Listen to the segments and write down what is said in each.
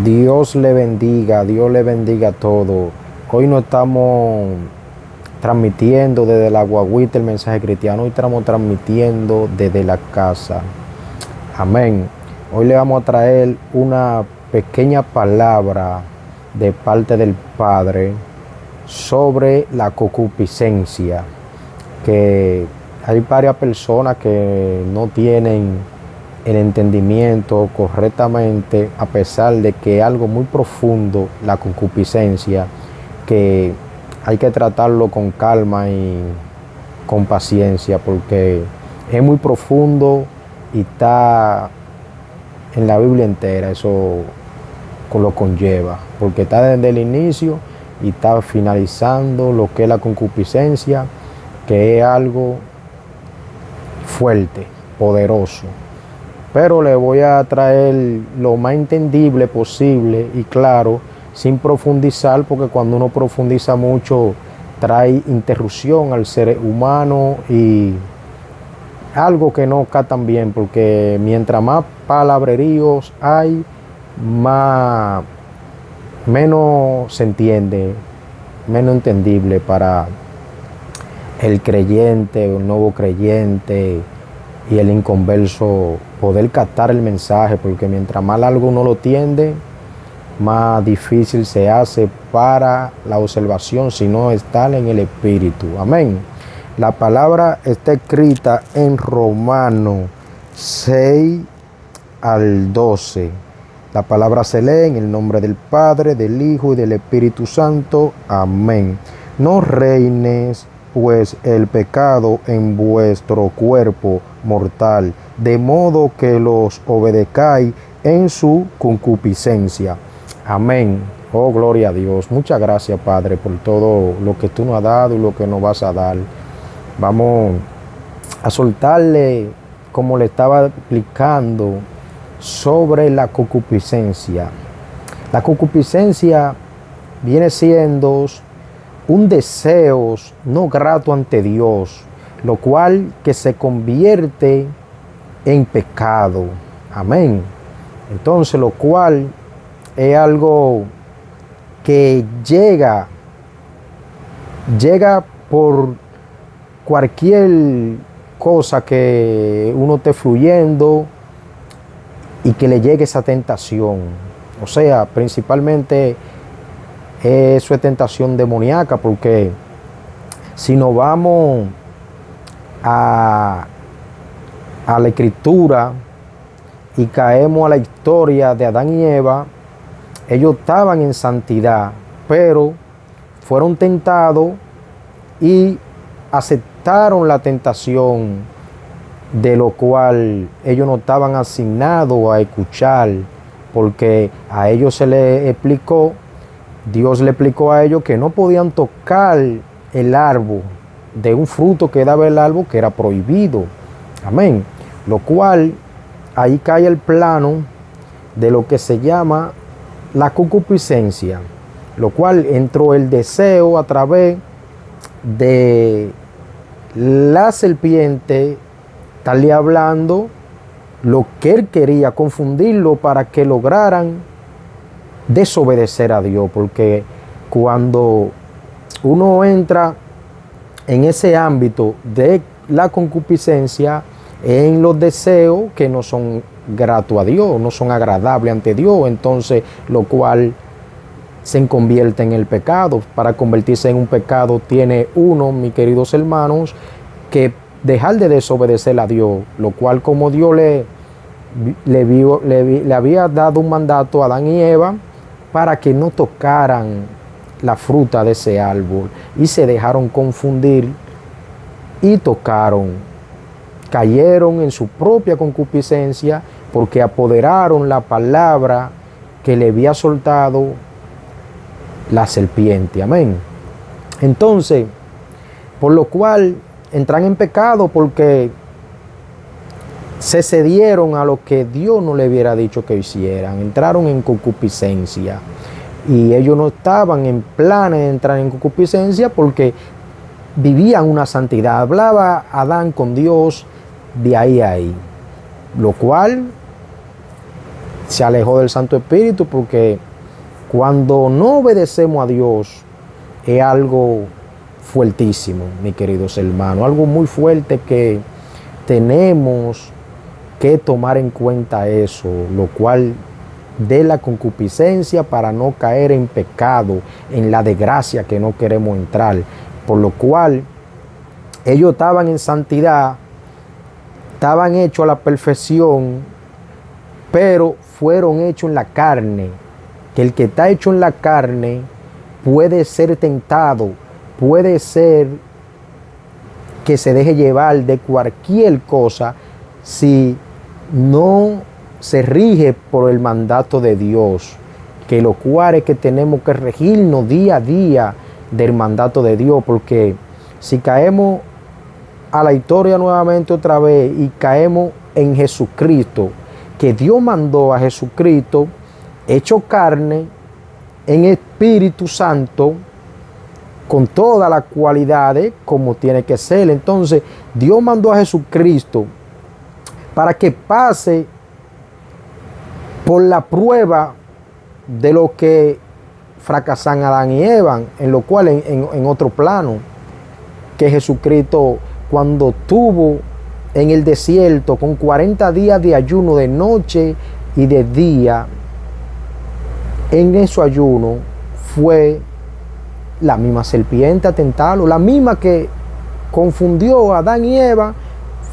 Dios le bendiga a todo. Hoy no estamos transmitiendo desde la guaguita el mensaje cristiano, hoy estamos transmitiendo desde la casa. Amén. Hoy le vamos a traer una pequeña palabra de parte del Padre sobre la concupiscencia, que hay varias personas que no tienen el entendimiento correctamente, a pesar de que es algo muy profundo, la concupiscencia, que hay que tratarlo con calma y con paciencia, porque es muy profundo y está en la Biblia entera, eso lo conlleva, porque está desde el inicio y está finalizando lo que es la concupiscencia, que es algo fuerte, poderoso. Pero le voy a traer lo más entendible posible y claro, sin profundizar, porque cuando uno profundiza mucho trae interrupción al ser humano y algo que no captan bien, porque mientras más palabreríos hay, menos se entiende, menos entendible para el creyente, el nuevo creyente y el inconverso poder captar el mensaje, porque mientras más largo uno lo tiende, más difícil se hace para la observación, si no estar en el espíritu. Amén. La palabra está escrita en Romanos 6 al 12. La palabra se lee en el nombre del Padre, del Hijo y del Espíritu Santo. Amén. No reines pues el pecado en vuestro cuerpo mortal, de modo que los obedezcáis en su concupiscencia. Amén. Oh, gloria a Dios. Muchas gracias, Padre, por todo lo que tú nos has dado y lo que nos vas a dar. Vamos a soltarle, como le estaba explicando, sobre la concupiscencia. La concupiscencia viene siendo un deseo no grato ante Dios, lo cual que se convierte en pecado. Amén. Entonces, lo cual es algo que llega por cualquier cosa que uno esté fluyendo y que le llegue esa tentación. O sea, principalmente eso es tentación demoníaca, porque si nos vamos a la escritura y caemos a la historia de Adán y Eva, ellos estaban en santidad, pero fueron tentados y aceptaron la tentación, de lo cual ellos no estaban asignados a escuchar, porque a ellos se les explicó, Dios le explicó a ellos que no podían tocar el árbol, de un fruto que daba el árbol que era prohibido. Amén. Lo cual ahí cae el plano de lo que se llama la concupiscencia, lo cual entró el deseo a través de la serpiente, estarle hablando lo que él quería, confundirlo para que lograran desobedecer a Dios, porque cuando uno entra en ese ámbito de la concupiscencia, en los deseos que no son gratos a Dios, no son agradables ante Dios, entonces lo cual se convierte en el pecado. Para convertirse en un pecado tiene uno, mis queridos hermanos, que dejar de desobedecer a Dios, lo cual como Dios le había dado un mandato a Adán y Eva para que no tocaran la fruta de ese árbol, y se dejaron confundir y tocaron, cayeron en su propia concupiscencia, porque apoderaron la palabra que le había soltado la serpiente. Amén. Entonces, por lo cual entran en pecado, porque se cedieron a lo que Dios no le hubiera dicho que hicieran, entraron en concupiscencia, y ellos no estaban en planes de entrar en concupiscencia porque vivían una santidad. Hablaba Adán con Dios de ahí a ahí, lo cual se alejó del Santo Espíritu, porque cuando no obedecemos a Dios es algo fuertísimo, mis queridos hermanos, algo muy fuerte que tenemos que tomar en cuenta eso, lo cual de la concupiscencia para no caer en pecado, en la desgracia que no queremos entrar, por lo cual ellos estaban en santidad, estaban hechos a la perfección, pero fueron hechos en la carne, que el que está hecho en la carne puede ser tentado, puede ser que se deje llevar de cualquier cosa si no se rige por el mandato de Dios, que lo cual es que tenemos que regirnos día a día del mandato de Dios, porque si caemos a la historia nuevamente otra vez y caemos en Jesucristo, que Dios mandó a Jesucristo hecho carne en Espíritu Santo, con todas las cualidades como tiene que ser. Entonces Dios mandó a Jesucristo para que pase por la prueba de lo que fracasan Adán y Eva, en lo cual en otro plano, que Jesucristo cuando estuvo en el desierto con 40 días de ayuno de noche y de día, en ese ayuno fue la misma serpiente a tentarlo, la misma que confundió a Adán y Eva,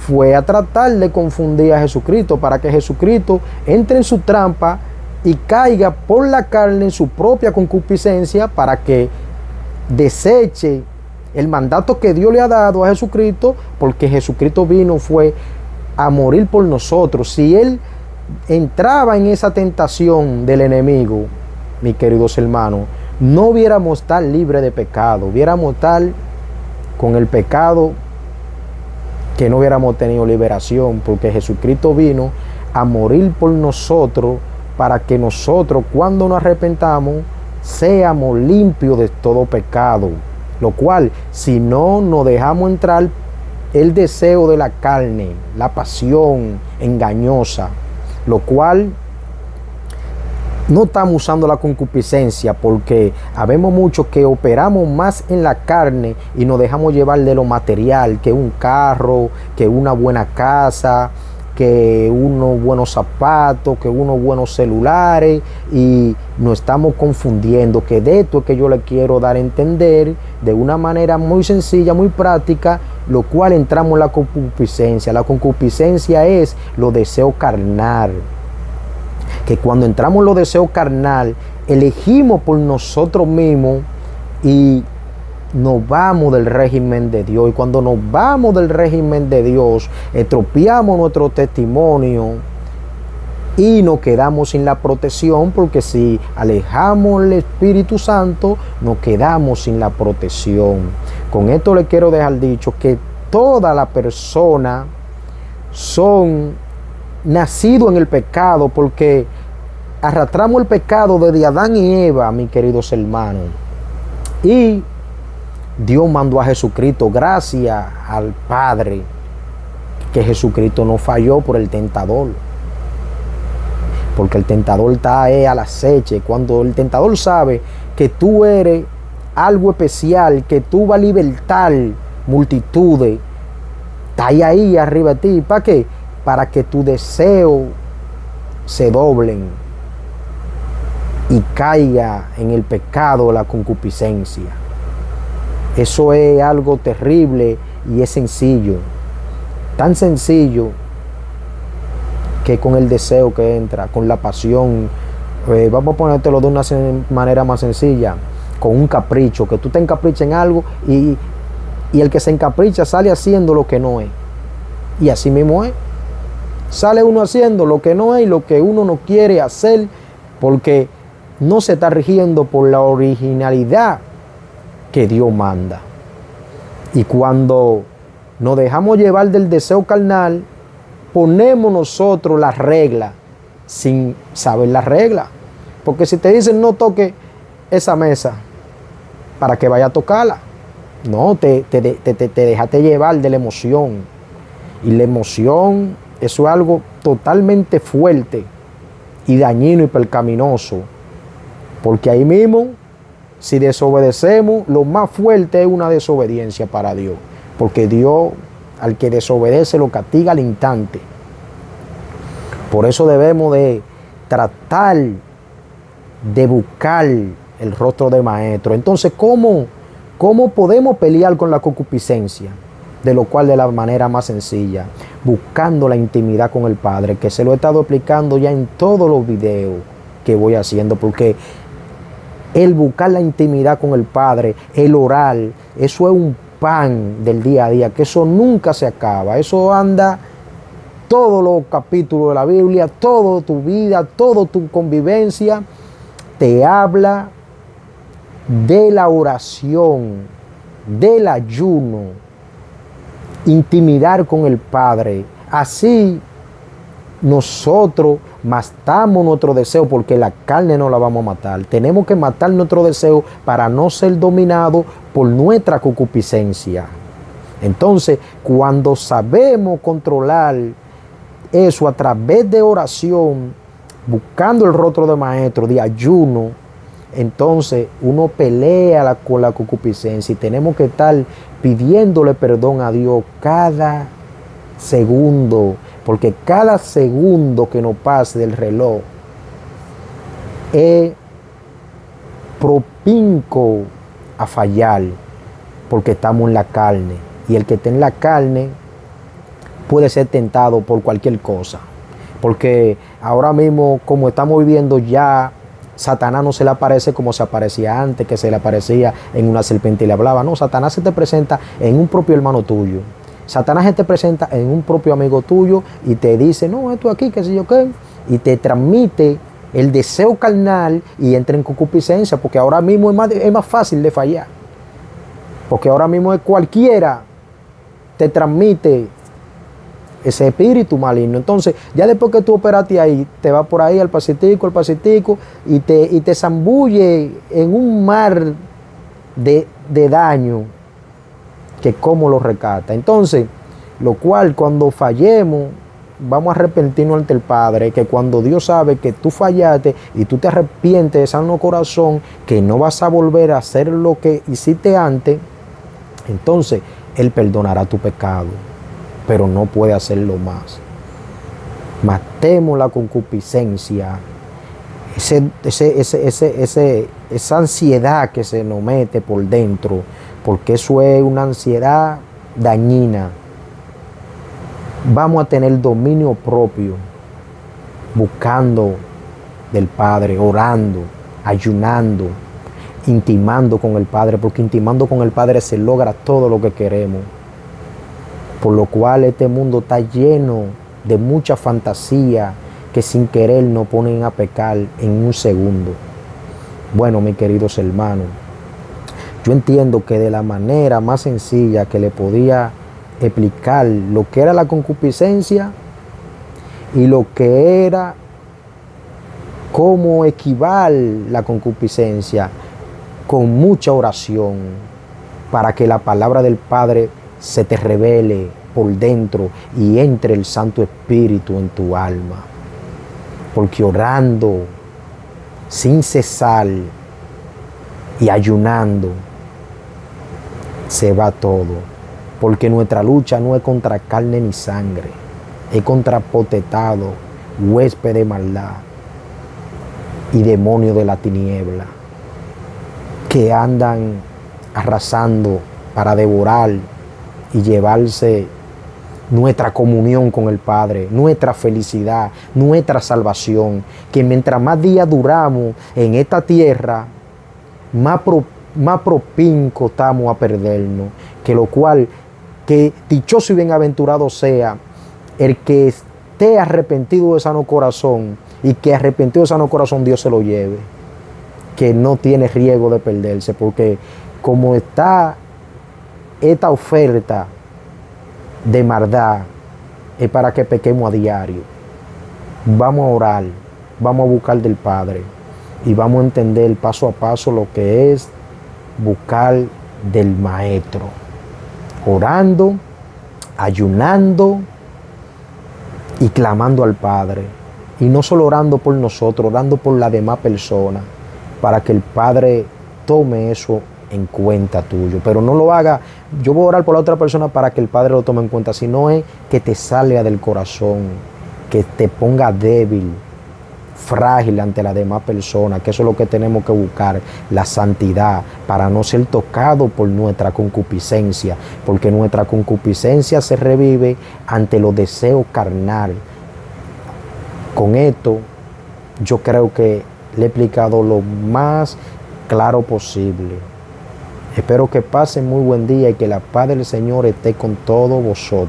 fue a tratar de confundir a Jesucristo para que Jesucristo entre en su trampa y caiga por la carne en su propia concupiscencia, para que deseche el mandato que Dios le ha dado a Jesucristo, porque Jesucristo vino fue a morir por nosotros. Si Él entraba en esa tentación del enemigo, mis queridos hermanos, no hubiéramos estar libres de pecado, hubiéramos estar con el pecado, que no hubiéramos tenido liberación, porque Jesucristo vino a morir por nosotros para que nosotros, cuando nos arrepentamos, seamos limpios de todo pecado, lo cual, si no nos dejamos entrar el deseo de la carne, la pasión engañosa, lo cual no estamos usando la concupiscencia, porque habemos muchos que operamos más en la carne y nos dejamos llevar de lo material, que un carro, que una buena casa, que unos buenos zapatos, que unos buenos celulares, y nos estamos confundiendo, que de esto es que yo le quiero dar a entender de una manera muy sencilla, muy práctica, lo cual entramos en la concupiscencia. La concupiscencia es los deseos carnal, que cuando entramos en los deseos carnal, elegimos por nosotros mismos y nos vamos del régimen de Dios. Y cuando nos vamos del régimen de Dios, estropeamos nuestro testimonio y nos quedamos sin la protección, porque si alejamos el Espíritu Santo, nos quedamos sin la protección. Con esto le quiero dejar dicho que toda la persona son nacidos en el pecado, porque arrastramos el pecado desde Adán y Eva, mis queridos hermanos. Y Dios mandó a Jesucristo, gracias al Padre, que Jesucristo no falló por el tentador. Porque el tentador está al aceche. Cuando el tentador sabe que tú eres algo especial, que tú vas a libertar multitudes, está ahí arriba de ti. ¿Para qué? Para que tus deseos se doblen y caiga en el pecado, la concupiscencia. Eso es algo terrible y es sencillo, tan sencillo que con el deseo que entra, con la pasión, vamos a ponértelo de una manera más sencilla, con un capricho, que tú te encaprichas en algo y el que se encapricha sale haciendo lo que no es, y así mismo es. Sale uno haciendo lo que no es y lo que uno no quiere hacer, porque no se está rigiendo por la originalidad que Dios manda. Y cuando nos dejamos llevar del deseo carnal, ponemos nosotros las reglas sin saber las reglas. Porque si te dicen no toque esa mesa, ¿para que vaya a tocarla? No, te dejaste llevar de la emoción. Y la emoción, eso es algo totalmente fuerte, y dañino y percaminoso. Porque ahí mismo, si desobedecemos, lo más fuerte es una desobediencia para Dios. Porque Dios, al que desobedece, lo castiga al instante. Por eso debemos de tratar de buscar el rostro del Maestro. Entonces, ¿cómo podemos pelear con la concupiscencia? De lo cual de la manera más sencilla, buscando la intimidad con el Padre, que se lo he estado explicando ya en todos los videos que voy haciendo, porque el buscar la intimidad con el Padre, el orar, eso es un pan del día a día, que eso nunca se acaba, eso anda todos los capítulos de la Biblia, toda tu vida, toda tu convivencia, te habla de la oración, del ayuno, intimidar con el Padre. Así nosotros matamos nuestro deseo, porque la carne no la vamos a matar. Tenemos que matar nuestro deseo para no ser dominados por nuestra concupiscencia. Entonces, cuando sabemos controlar eso a través de oración, buscando el rostro del Maestro, de ayuno, entonces uno pelea con la concupiscencia y tenemos que estar pidiéndole perdón a Dios cada segundo, porque cada segundo que nos pase del reloj es propinco a fallar, porque estamos en la carne, y el que está en la carne puede ser tentado por cualquier cosa, porque ahora mismo, como estamos viviendo, ya Satanás no se le aparece como se aparecía antes, que se le aparecía en una serpiente y le hablaba. No, Satanás se te presenta en un propio hermano tuyo. Satanás se te presenta en un propio amigo tuyo y te dice, no, esto aquí, qué sé yo qué, y te transmite el deseo carnal y entra en concupiscencia, porque ahora mismo es más fácil de fallar. Porque ahora mismo cualquiera te transmite ese espíritu maligno. Entonces, ya después que tú operaste ahí, te vas por ahí al pasitico, y te zambulle en un mar de daño, que cómo lo rescata. Entonces, lo cual cuando fallemos, vamos a arrepentirnos ante el Padre, que cuando Dios sabe que tú fallaste y tú te arrepientes de sano corazón, que no vas a volver a hacer lo que hiciste antes, entonces Él perdonará tu pecado, pero no puede hacerlo más. Matemos la concupiscencia, esa ansiedad que se nos mete por dentro, porque eso es una ansiedad dañina. Vamos a tener dominio propio, buscando del Padre, orando, ayunando, intimando con el Padre, porque intimando con el Padre se logra todo lo que queremos. Por lo cual este mundo está lleno de mucha fantasía que sin querer nos ponen a pecar en un segundo. Bueno, mis queridos hermanos, yo entiendo que de la manera más sencilla que le podía explicar lo que era la concupiscencia y lo que era cómo esquivar la concupiscencia, con mucha oración, para que la palabra del Padre se te revele por dentro y entre el Santo Espíritu en tu alma. Porque orando sin cesar y ayunando se va todo. Porque nuestra lucha no es contra carne ni sangre, es contra potestad, huésped de maldad y demonio de la tiniebla, que andan arrasando para devorar y llevarse nuestra comunión con el Padre, nuestra felicidad, nuestra salvación. Que mientras más días duramos en esta tierra, más propinco estamos a perdernos. Que lo cual, que dichoso y bienaventurado sea el que esté arrepentido de sano corazón, y que arrepentido de sano corazón Dios se lo lleve, que no tiene riesgo de perderse, porque como está esta oferta de maldad, es para que pequemos a diario. Vamos a orar, vamos a buscar del Padre y vamos a entender paso a paso lo que es buscar del Maestro, orando, ayunando y clamando al Padre, Y no solo orando por nosotros, orando por las demás personas, para que el Padre tome eso en cuenta tuyo. Pero no lo haga, yo voy a orar por la otra persona para que el Padre lo tome en cuenta, sino es que te salga del corazón, que te ponga débil, frágil ante las demás personas, que eso es lo que tenemos que buscar, la santidad, para no ser tocado por nuestra concupiscencia, porque nuestra concupiscencia se revive ante los deseos carnales. Con esto, yo creo que le he explicado lo más claro posible. Espero que pasen muy buen día y que la paz del Señor esté con todos vosotros.